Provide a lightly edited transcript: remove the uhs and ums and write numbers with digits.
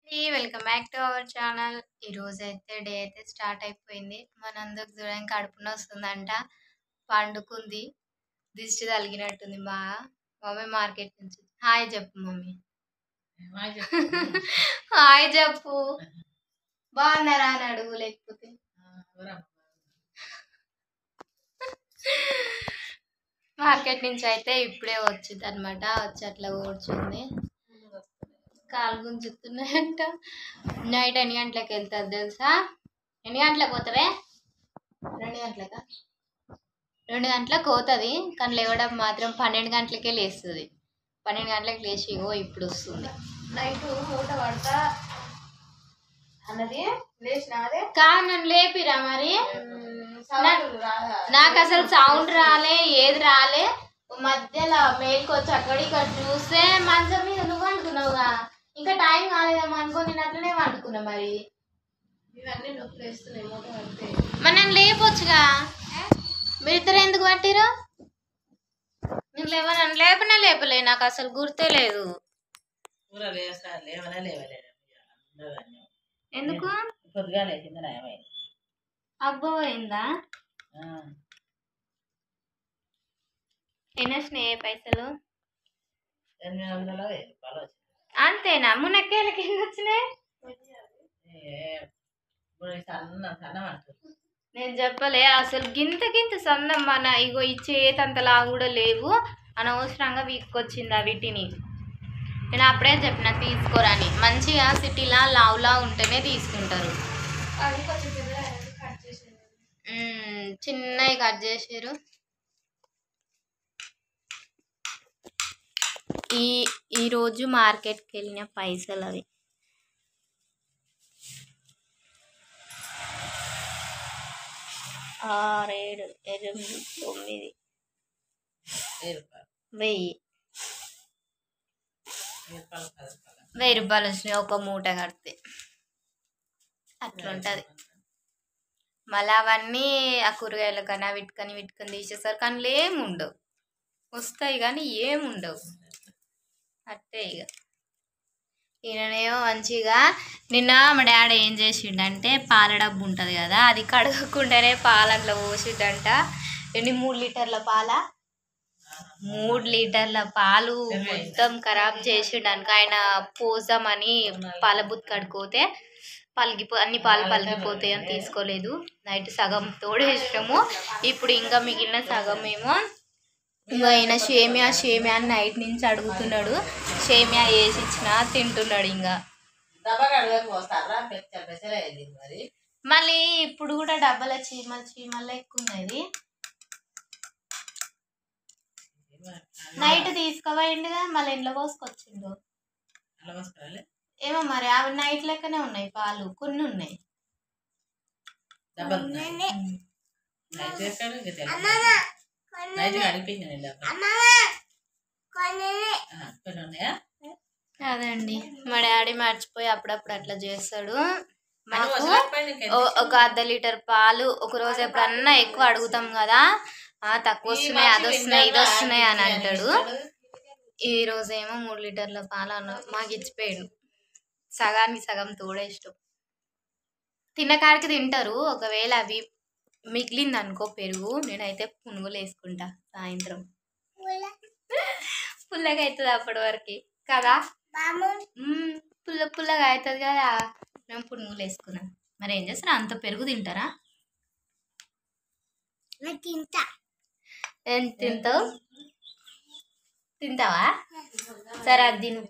Welcome back to our channel. ఈరోజైతే day అయితే start అయిపోయింది. మనందరికి చూడడానికి కడుపు నొస్తుందంట. పండుకుంది, దిష్టి తగిలినట్టుంది బాగా. మమ్మీ మార్కెట్ నుంచి హాయ్ చెప్పు మమ్మీ. హాయ్ చెప్పు. బాగున్నారా అని అడుగు, లేకపోతే మార్కెట్ నుంచి అయితే ఇప్పుడే వచ్చింది అనమాట. వచ్చి అట్లా కూర్చుంది, కాలు గుంజుతున్నాయంట. నైట్ ఎన్ని గంటలకు వెళ్తుంది తెలుసా? ఎన్ని గంటలకు పోతావే? 2 గంటలకా? 2 గంటలకు పోతుంది, కానీ లేవడం మాత్రం 12 గంటలకే లేస్తుంది. 12 గంటలకు లేచి ఇప్పుడు వస్తుంది. నైట్ మూట పడతా అన్నది లేచినాదే కాదు, నన్ను లేపిరా మరి. నాకు అసలు సౌండ్ రాలే, ఏది రాలే. మధ్యలో మేల్కి వచ్చి అక్కడ చూస్తే మంచం మీద నువ్వు అనుకున్నావుగా. ఇంకా టైం కాలేదేమో అనుకో, నేను అట్లనే వండుకున్నా. మరి ఇవన్నీ నొప్పులు వేస్తున్నాయి మూట పడితే. మరి నన్ను లేపొచ్చుగా. మీరిద్దరు ఎందుకు పట్టిరు? నేను నన్ను లేపనే లేపలే, నాకు అసలు గుర్తే లేదు. ఎందుకు పొద్దుగా లేచింది అబ్బో అయిందా? ఎన్ని వచ్చినాయి పైసలు? 800 రూపాయలు. అంతేనా? మునక్కాయలకి ఎన్ని వచ్చినాయి? నేను చెప్పలే అసలు. గింత సన్నం మన ఇగో ఈ చేతంతలా కూడా లేవు. అనవసరంగా వీక్కొచ్చింది వీటిని. నేను అప్పుడే చెప్పిన తీసుకోరని. మంచిగా సిటీలా లావులా ఉంటేనే తీసుకుంటారు. చిన్నవి కట్ చేసారు. ఈరోజు మార్కెట్కి వెళ్ళిన పైసలు అవి 6, 7, 8, 9, 1000 రూపాయలు వచ్చినాయి ఒక మూట కడితే. అట్లుంటది. మళ్ళీ అవన్నీ ఆ కూరగాయల కన్నా వీటికని తీసేస్తారు. కానీ ఏముండవు, వస్తాయి కానీ ఏముండవు. అట్టే ఇక. ఈయననేమో మంచిగా నిన్న మా డాడీ ఏం చేసిండంటే, పాల డబ్బు ఉంటుంది కదా, అది కడగకుండానే పాలు అట్లా పోసిండంట. 3 లీటర్ల పాల 3 లీటర్ల పాలు మొత్తం ఖరాబ్ చేసిండనుక. ఆయన పోసామని పాల బుత్ కడుకోతే అన్ని పాలు పలిగిపోతాయి అని తీసుకోలేదు. నైట్ సగం తోడేసినాము. ఇప్పుడు ఇంకా మిగిలిన సగం ఏమో ఇంకా ఆయన షేమియా అని నైట్ నుంచి అడుగుతున్నాడు. షేమియా వేసి ఇచ్చిన తింటున్నాడు. ఇంకా మళ్ళీ ఇప్పుడు కూడా డబ్బల చీమలు ఎక్కువ ఉన్నది. నైట్ తీసుకోపోయిండుగా, మళ్ళీ ఇంట్లో పోసుకొచ్చిండు. ఏమో మరి అవి నైట్ లెక్కనే ఉన్నాయి పాలు. కొన్ని ఉన్నాయి. అదండి, మా డాడీ మర్చిపోయి అప్పుడప్పుడు అట్లా చేస్తాడు. మాకు ఒక 1/2 లీటర్ పాలు ఒక రోజు ఎప్పుడన్నా ఎక్కువ అడుగుతాం కదా, తక్కువ వస్తున్నాయి, అది వస్తున్నాయి, ఇది వస్తున్నాయి అని అంటాడు. ఈ రోజేమో 3 లీటర్ల పాలు మాకు ఇచ్చిపోయాడు. సగానికి సగం తోడేష్టం. తిన్నకాడికి తింటారు. ఒకవేళ అవి మిగిలింది అనుకో పెరుగు, నేనైతే పునుగులు వేసుకుంటా సాయంత్రం. పుల్లగా అవుతుంది అప్పటి వరకు కదా. పుల్లగా అవుతుంది కదా, మేము పునుగులు వేసుకున్నాం. మరి ఏం చేస్తారా, అంత పెరుగు తింటారా? ఏం తింటావు? తింటావా? సరే అది తిను.